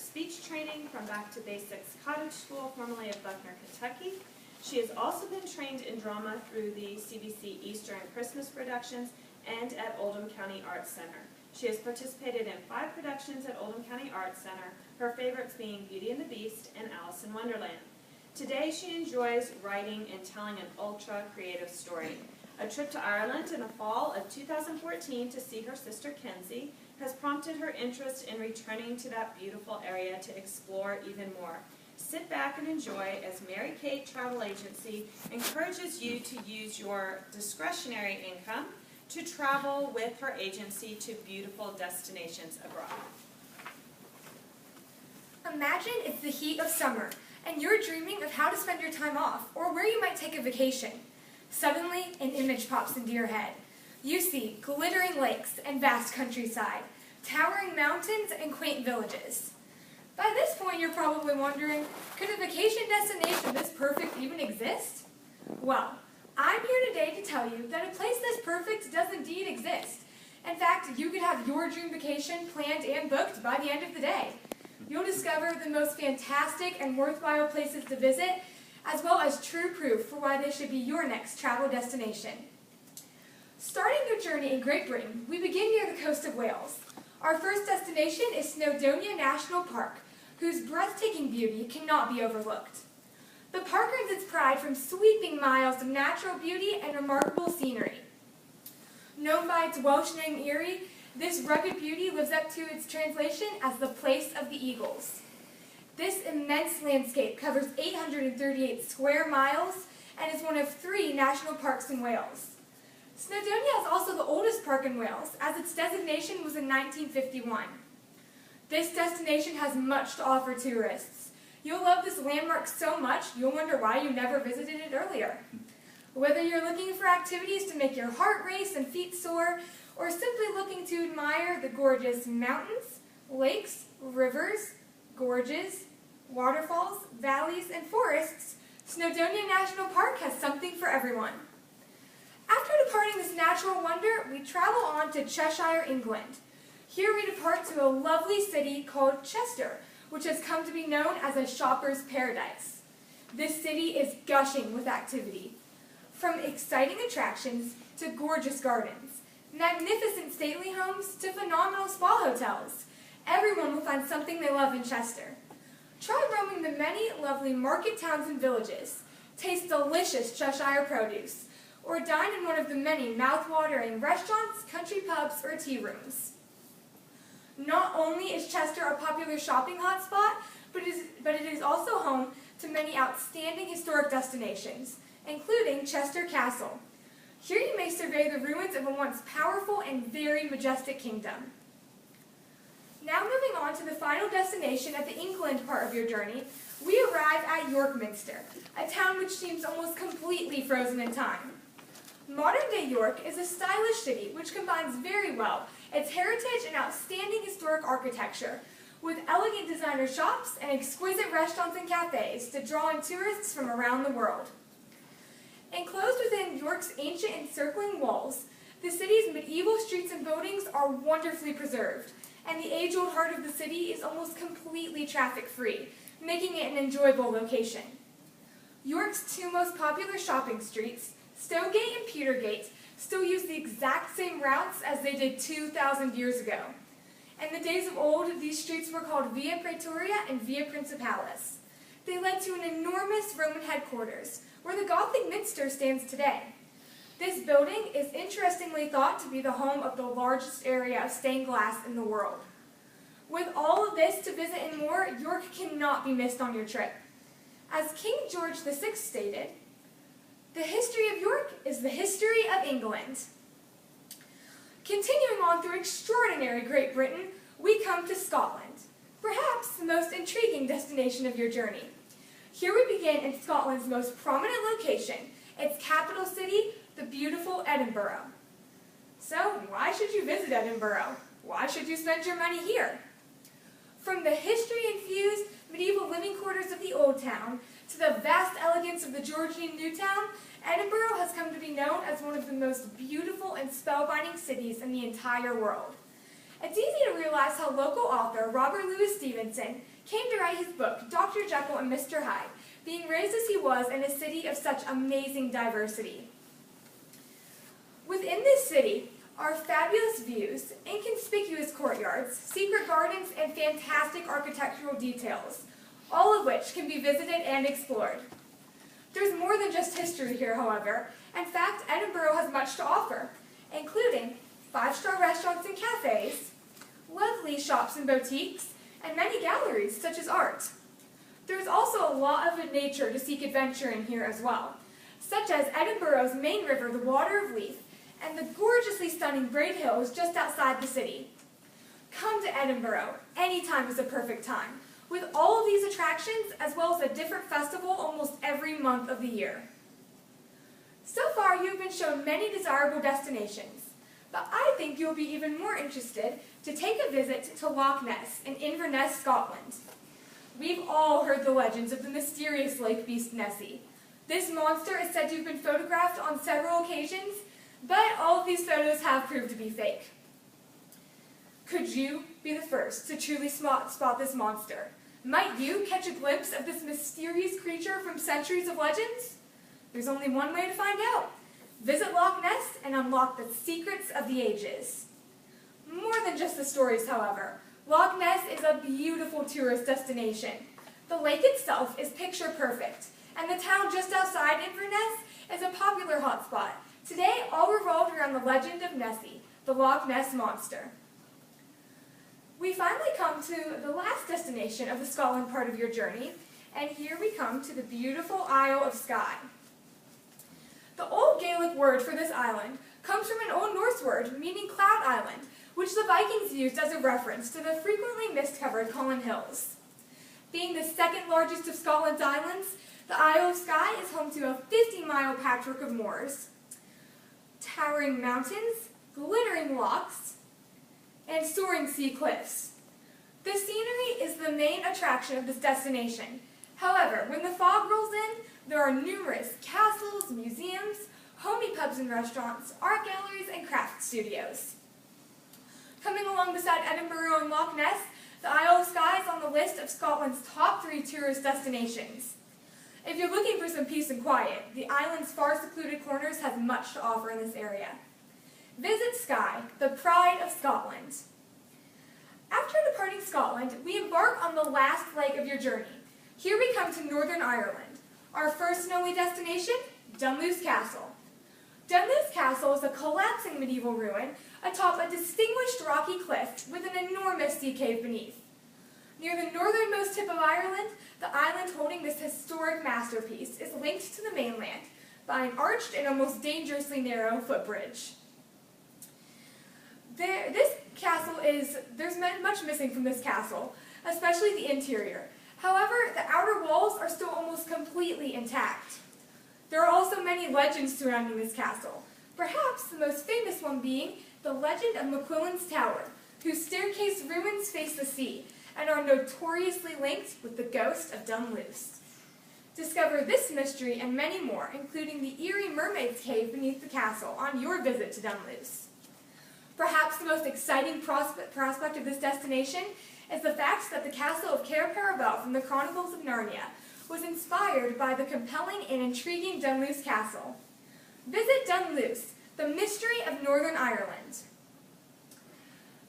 speech training from Back to Basics Cottage School, formerly of Buckner, Kentucky. She has also been trained in drama through the CBC Easter and Christmas productions and at Oldham County Arts Center. She has participated in 5 productions at Oldham County Arts Center, her favorites being Beauty and the Beast and Alice in Wonderland. Today she enjoys writing and telling an ultra-creative story. A trip to Ireland in the fall of 2014 to see her sister Kenzie has prompted her interest in returning to that beautiful area to explore even more. Sit back and enjoy as Mary Kate Travel Agency encourages you to use your discretionary income to travel with her agency to beautiful destinations abroad. Imagine it's the heat of summer and you're dreaming of how to spend your time off or where you might take a vacation. Suddenly, an image pops into your head. You see glittering lakes and vast countryside, towering mountains and quaint villages. By this point, you're probably wondering, could a vacation destination this perfect even exist? Well, I'm here today to tell you that a place this perfect does indeed exist. In fact, you could have your dream vacation planned and booked by the end of the day. You'll discover the most fantastic and worthwhile places to visit, as well as true proof for why they should be your next travel destination. Starting your journey in Great Britain, we begin near the coast of Wales. Our first destination is Snowdonia National Park, whose breathtaking beauty cannot be overlooked. The park earns its pride from sweeping miles of natural beauty and remarkable scenery. Known by its Welsh name Erie, this rugged beauty lives up to its translation as the place of the eagles. This immense landscape covers 838 square miles and is one of 3 national parks in Wales. Snowdonia is also the oldest park in Wales, as its designation was in 1951. This destination has much to offer tourists. You'll love this landmark so much, you'll wonder why you never visited it earlier. Whether you're looking for activities to make your heart race and feet soar, or simply looking to admire the gorgeous mountains, lakes, rivers, gorges, waterfalls, valleys, and forests, Snowdonia National Park has something for everyone. After departing this natural wonder, we travel on to Cheshire, England. Here we depart to a lovely city called Chester, which has come to be known as a shopper's paradise. This city is gushing with activity. From exciting attractions to gorgeous gardens, magnificent stately homes to phenomenal spa hotels, everyone will find something they love in Chester. Try roaming the many lovely market towns and villages, taste delicious Cheshire produce, or dine in one of the many mouth-watering restaurants, country pubs, or tea rooms. Not only is Chester a popular shopping hotspot, but it is also home to many outstanding historic destinations, including Chester Castle. Here you may survey the ruins of a once powerful and very majestic kingdom. Now moving on to the final destination at the England part of your journey, we arrive at York Minster, a town which seems almost completely frozen in time. Modern-day York is a stylish city which combines very well its heritage and outstanding historic architecture, with elegant designer shops and exquisite restaurants and cafes to draw in tourists from around the world. Enclosed within York's ancient encircling walls, the city's medieval streets and buildings are wonderfully preserved, and the age-old heart of the city is almost completely traffic-free, making it an enjoyable location. York's 2 most popular shopping streets, Stowgate and Petergate, still use the exact same routes as they did 2,000 years ago. In the days of old, these streets were called Via Praetoria and Via Principalis. They led to an enormous Roman headquarters, where the Gothic Minster stands today. This building is interestingly thought to be the home of the largest area of stained glass in the world. With all of this to visit and more, York cannot be missed on your trip. As King George VI stated, "The history of York is the history of England." Continuing on through extraordinary Great Britain, we come to Scotland, perhaps the most intriguing destination of your journey. Here we begin in Scotland's most prominent location, its capital city, the beautiful Edinburgh. So, why should you visit Edinburgh? Why should you spend your money here? From the history-infused medieval living quarters of the Old Town to the vast elegance of the Georgian New Town, Edinburgh has come to be known as one of the most beautiful and spellbinding cities in the entire world. It's easy to realize how local author Robert Louis Stevenson came to write his book, Dr. Jekyll and Mr. Hyde, being raised as he was in a city of such amazing diversity. Within this city are fabulous views, inconspicuous courtyards, secret gardens, and fantastic architectural details, all of which can be visited and explored. There's more than just history here, however. In fact, Edinburgh has much to offer, including 5-star restaurants and cafes, lovely shops and boutiques, and many galleries such as art. There's also a lot of nature to seek adventure in here as well, such as Edinburgh's main river, the Water of Leith, and the gorgeously stunning Braid Hills just outside the city. Come to Edinburgh, any time is a perfect time, with all of these attractions as well as a different festival almost every month of the year. So far, you've been shown many desirable destinations, but I think you'll be even more interested to take a visit to Loch Ness in Inverness, Scotland. We've all heard the legends of the mysterious lake beast Nessie. This monster is said to have been photographed on several occasions, but all of these photos have proved to be fake. Could you be the first to truly spot this monster? Might you catch a glimpse of this mysterious creature from centuries of legends? There's only one way to find out. Visit Loch Ness and unlock the secrets of the ages. More than just the stories, however, Loch Ness is a beautiful tourist destination. The lake itself is picture perfect, and the town just outside Inverness is a popular hotspot. Today, all revolved around the legend of Nessie, the Loch Ness Monster. We finally come to the last destination of the Scotland part of your journey, and here we come to the beautiful Isle of Skye. The Old Gaelic word for this island comes from an Old Norse word meaning Cloud Island, which the Vikings used as a reference to the frequently mist-covered Cullen Hills. Being the second largest of Scotland's islands, the Isle of Skye is home to a 50-mile patchwork of moors, towering mountains, glittering lochs, and soaring sea cliffs. The scenery is the main attraction of this destination. However, when the fog rolls in, there are numerous castles, museums, homey pubs and restaurants, art galleries, and craft studios. Coming along beside Edinburgh and Loch Ness, the Isle of Skye is on the list of Scotland's top 3 tourist destinations. If you're looking for some peace and quiet, the island's far secluded corners have much to offer in this area. Visit Skye, the pride of Scotland. After departing Scotland, we embark on the last leg of your journey. Here we come to Northern Ireland. Our first snowy destination, Dunluce Castle. Dunluce Castle is a collapsing medieval ruin atop a distinguished rocky cliff with an enormous sea cave beneath. Near the northernmost tip of Ireland, the island holding this historic masterpiece is linked to the mainland by an arched and almost dangerously narrow footbridge. There's much missing from this castle, especially the interior. However, the outer walls are still almost completely intact. There are also many legends surrounding this castle, perhaps the most famous one being the legend of McQuillan's Tower, whose staircase ruins face the sea and are notoriously linked with the ghost of Dunluce. Discover this mystery and many more, including the eerie mermaid's cave beneath the castle, on your visit to Dunluce. Perhaps the most exciting prospect of this destination is the fact that the castle of Cair Paravel from the Chronicles of Narnia was inspired by the compelling and intriguing Dunluce Castle. Visit Dunluce, the mystery of Northern Ireland.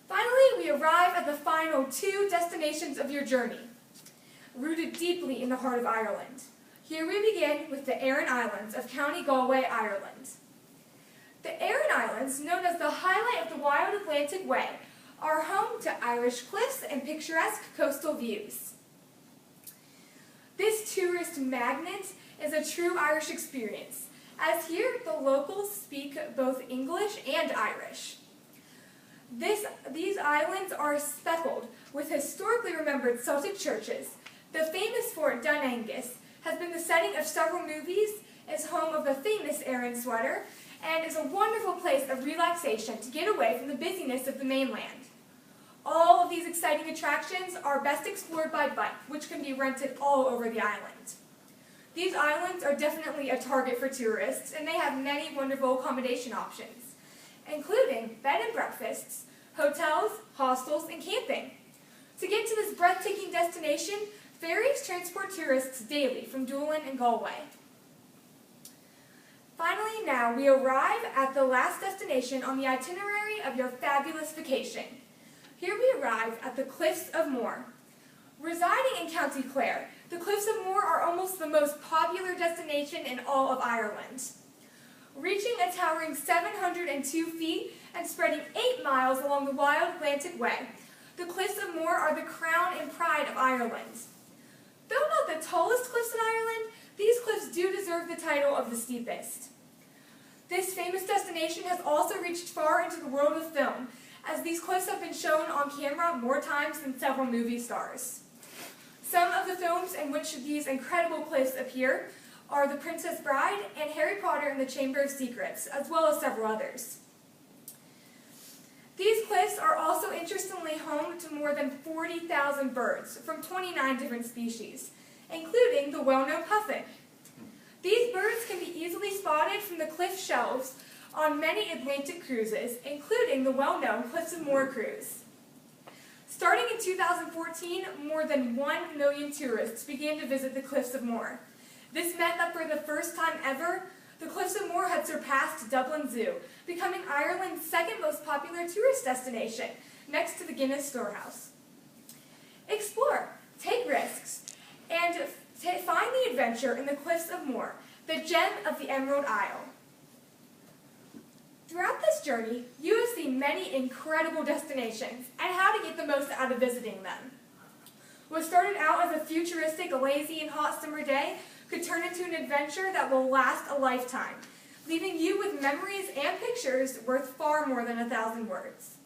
Finally, we arrive at the final 2 destinations of your journey, rooted deeply in the heart of Ireland. Here we begin with the Aran Islands of County Galway, Ireland. The Aran Islands, known as the highlight of the wild Atlantic Way, are home to Irish cliffs and picturesque coastal views. This tourist magnet is a true Irish experience, as here the locals speak both English and Irish. These islands are speckled with historically remembered Celtic churches. The famous Fort Dun Angus has been the setting of several movies, is home of the famous Aran sweater, and is a wonderful place of relaxation to get away from the busyness of the mainland. All of these exciting attractions are best explored by bike, which can be rented all over the island. These islands are definitely a target for tourists, and they have many wonderful accommodation options, including bed and breakfasts, hotels, hostels, and camping. To get to this breathtaking destination, ferries transport tourists daily from Doolin and Galway. Finally, now we arrive at the last destination on the itinerary of your fabulous vacation. Here we arrive at the Cliffs of Moher. Residing in County Clare, the Cliffs of Moher are almost the most popular destination in all of Ireland. Reaching a towering 702 feet and spreading 8 miles along the wild Atlantic Way, the Cliffs of Moher are the crown and pride of Ireland. Though not the tallest cliffs in Ireland, these cliffs do deserve the title of the steepest. This famous destination has also reached far into the world of film, as these cliffs have been shown on camera more times than several movie stars. Some of the films in which these incredible cliffs appear are The Princess Bride and Harry Potter and the Chamber of Secrets, as well as several others. These cliffs are also interestingly home to more than 40,000 birds from 29 different species, including the well-known puffin. These birds can be easily spotted from the cliff shelves on many Atlantic cruises, including the well-known Cliffs of Moher cruise. Starting in 2014, more than 1 million tourists began to visit the Cliffs of Moher. This meant that for the first time ever, the Cliffs of Moher had surpassed Dublin Zoo, becoming Ireland's second most popular tourist destination, next to the Guinness Storehouse. Explore, take risks, and find the adventure in the Cliffs of Moher, the gem of the Emerald Isle. Throughout this journey, you have seen many incredible destinations and how to get the most out of visiting them. What started out as a futuristic, lazy, and hot summer day could turn into an adventure that will last a lifetime, leaving you with memories and pictures worth far more than 1,000 words.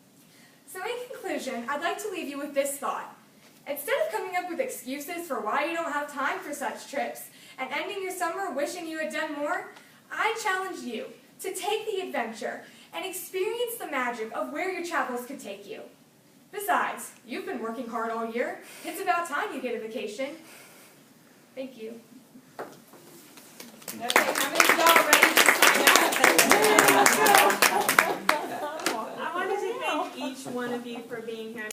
So in conclusion, I'd like to leave you with this thought. Instead of coming up with excuses for why you don't have time for such trips and ending your summer wishing you had done more, I challenge you to take the adventure and experience the magic of where your travels could take you. Besides, you've been working hard all year. It's about time you get a vacation. Thank you. Okay, how many of y'all are ready to sign up? I wanted to thank each one of you for being here.